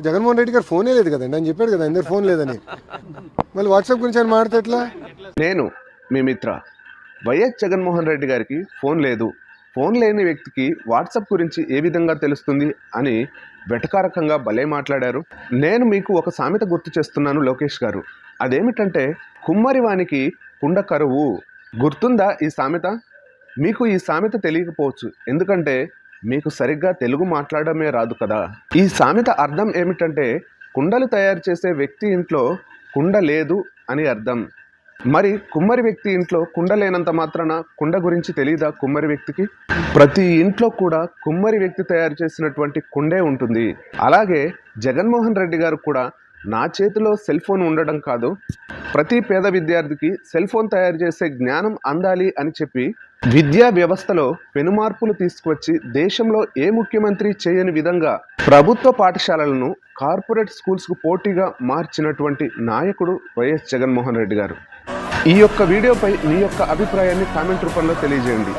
జగన్మోహన్ రెడ్డి గారు ఫోనే లేదు కదండి అని చెప్పాడు కదా, అందరు ఫోన్ లేదని. మళ్ళీ వాట్సాప్ గురించి ఆయన మాట్లాడితే ఎట్లా? నేను మీ మిత్ర. వైఎస్ జగన్మోహన్ రెడ్డి గారికి ఫోన్ లేదు, ఫోన్ లేని వ్యక్తికి వాట్సాప్ గురించి ఏ విధంగా తెలుస్తుంది అని వెటకారకంగా భలే మాట్లాడారు. నేను మీకు ఒక సామెత గుర్తు చేస్తున్నాను లోకేష్ గారు. అదేమిటంటే కుమ్మరి వానికి కుండ కరువు. గుర్తుందా ఈ సామెత? మీకు ఈ సామెత తెలియకపోవచ్చు, ఎందుకంటే మీకు సరిగ్గా తెలుగు మాట్లాడమే రాదు కదా. ఈ సామెత అర్థం ఏమిటంటే కుండలు తయారు చేసే వ్యక్తి ఇంట్లో కుండ లేదు అని అర్థం. మరి కుమ్మరి వ్యక్తి ఇంట్లో కుండ లేనంత మాత్రాన కుండ గురించి తెలియదా కుమ్మరి వ్యక్తికి? ప్రతి ఇంట్లో కూడా కుమ్మరి వ్యక్తి తయారు చేసినటువంటి కుండే ఉంటుంది. అలాగే జగన్మోహన్ రెడ్డి గారు కూడా నా చేతిలో సెల్ ఫోన్ ఉండడం కాదు, ప్రతి పేద విద్యార్థికి సెల్ ఫోన్ తయారు చేసే జ్ఞానం అందాలి అని చెప్పి విద్యా వ్యవస్థలో పెనుమార్పులు తీసుకువచ్చి దేశంలో ఏ ముఖ్యమంత్రి చేయని విధంగా ప్రభుత్వ పాఠశాలలను కార్పొరేట్ స్కూల్స్కు పోటీగా మార్చినటువంటి నాయకుడు వైఎస్ జగన్మోహన్ రెడ్డి గారు. ఈ యొక్క వీడియోపై మీ యొక్క అభిప్రాయాన్ని కామెంట్ రూపంలో తెలియజేయండి.